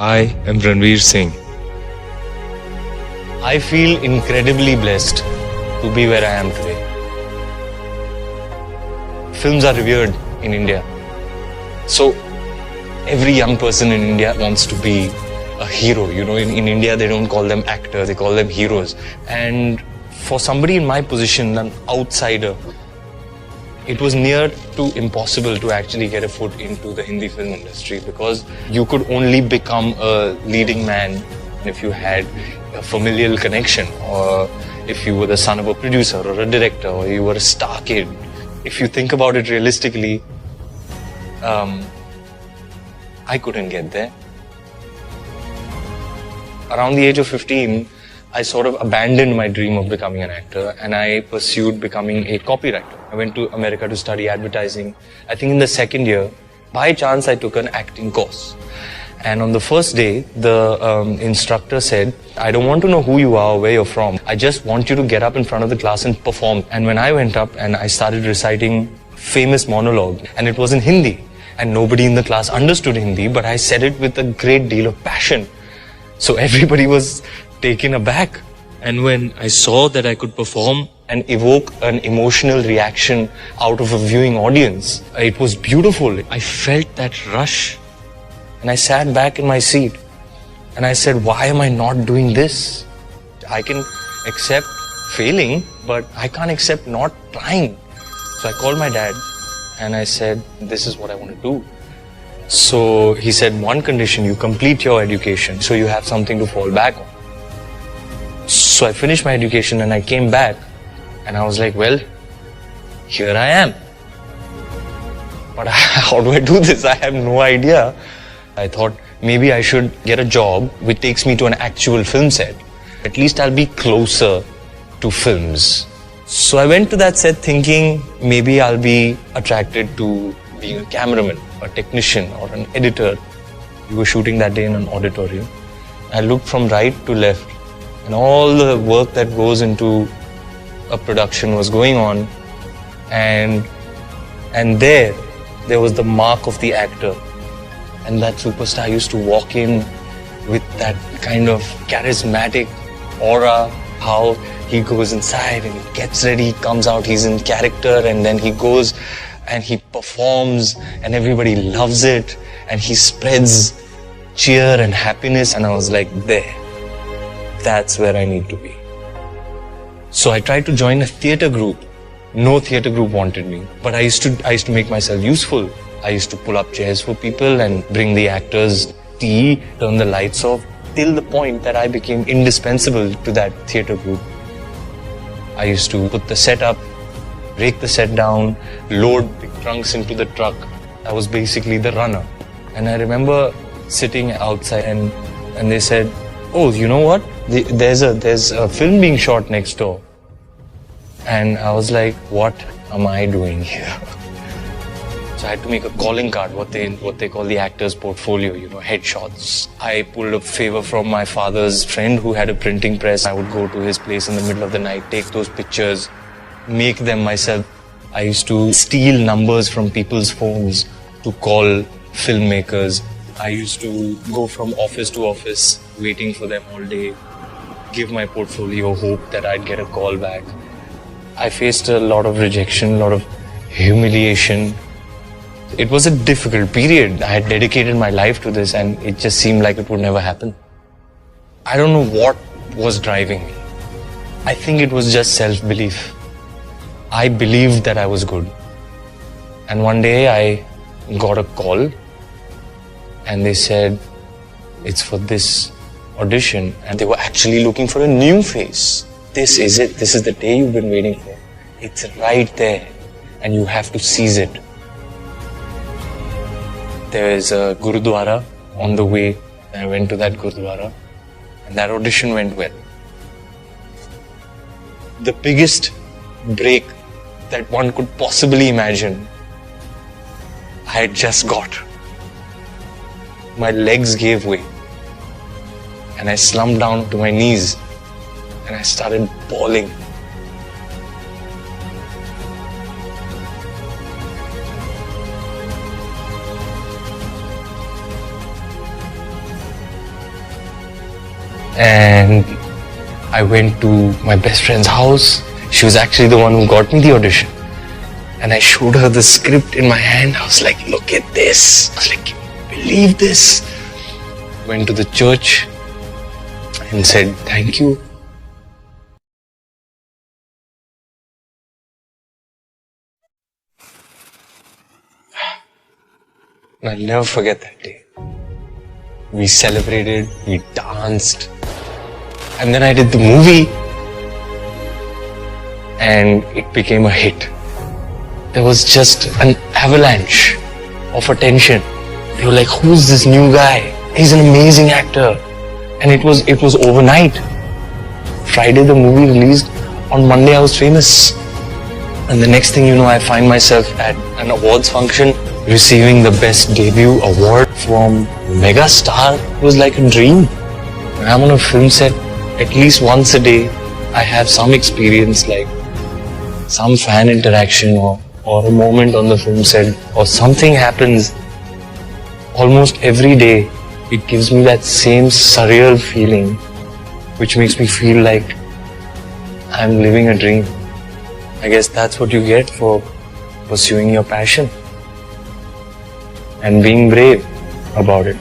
I am Ranveer Singh. I feel incredibly blessed to be where I am today. Films are revered in India. So every young person in India wants to be a hero. You know, in India they don't call them actors, they call them heroes. And for somebody in my position, an outsider, it was near to impossible to actually get a foot into the Hindi film industry because you could only become a leading man if you had a familial connection, or if you were the son of a producer or a director, or you were a star kid. If you think about it realistically, I couldn't get there. Around the age of 15, I sort of abandoned my dream of becoming an actor and I pursued becoming a copywriter. I went to America to study advertising. I think in the second year, by chance, I took an acting course. And on the first day, the instructor said, I don't want to know who you are or where you're from. I just want you to get up in front of the class and perform. And when I went up and I started reciting famous monologue, and it was in Hindi, and nobody in the class understood Hindi, but I said it with a great deal of passion. So everybody was taken aback. And when I saw that I could perform and evoke an emotional reaction out of a viewing audience, it was beautiful. I felt that rush. And I sat back in my seat and I said, why am I not doing this? I can accept failing, but I can't accept not trying. So I called my dad and I said, this is what I want to do. So he said, one condition, you complete your education so you have something to fall back on. So I finished my education and I came back and I was like, well, here I am. But how do I do this? I have no idea. I thought maybe I should get a job which takes me to an actual film set. At least I'll be closer to films. So I went to that set thinking maybe I'll be attracted to being a cameraman, a technician or an editor. We were shooting that day in an auditorium. I looked from right to left and all the work that goes into a production was going on, and there was the mark of the actor. And that superstar used to walk in with that kind of charismatic aura, how he goes inside and he gets ready, he comes out, he's in character, and then he goes and he performs and everybody loves it and he spreads cheer and happiness. And I was like, there, that's where I need to be. So I tried to join a theatre group. No theatre group wanted me, but I used to make myself useful. I used to pull up chairs for people and bring the actors tea, turn the lights off, till the point that I became indispensable to that theatre group. I used to put the set up, break the set down, load big trunks into the truck. I was basically the runner. And I remember sitting outside and they said, oh, you know what? There's a film being shot next door. And I was like, what am I doing here? So I had to make a calling card, what they call the actor's portfolio, you know, headshots. I pulled a favor from my father's friend who had a printing press. I would go to his place in the middle of the night, take those pictures, make them myself. I used to steal numbers from people's phones to call filmmakers. I used to go from office to office, waiting for them all day, give my portfolio hope that I'd get a call back. I faced a lot of rejection, a lot of humiliation. It was a difficult period. I had dedicated my life to this and it just seemed like it would never happen. I don't know what was driving me. I think it was just self-belief. I believed that I was good. And one day I got a call and they said, it's for this audition. And they were actually looking for a new face. This is it. This is the day you've been waiting for. It's right there and you have to seize it. There is a Gurudwara on the way. I went to that Gurudwara and that audition went well. The biggest break that one could possibly imagine, I had just got. My legs gave way and I slumped down to my knees and I started bawling. and I went to my best friend's house. She was actually the one who got me the audition. And I showed her the script in my hand. I was like, look at this. I was like, can you believe this? Went to the church and said, thank you. And I'll never forget that day. We celebrated, we danced, and then I did the movie, and it became a hit. There was just an avalanche of attention. They were like, who's this new guy? He's an amazing actor. And it was overnight. Friday the movie released, on Monday I was famous. And the next thing you know, I find myself at an awards function receiving the best debut award from megastar. It was like a dream. When I'm on a film set, at least once a day, I have some experience, like some fan interaction or a moment on the film set, or something happens almost every day. It gives me that same surreal feeling, which makes me feel like I'm living a dream. I guess that's what you get for pursuing your passion and being brave about it.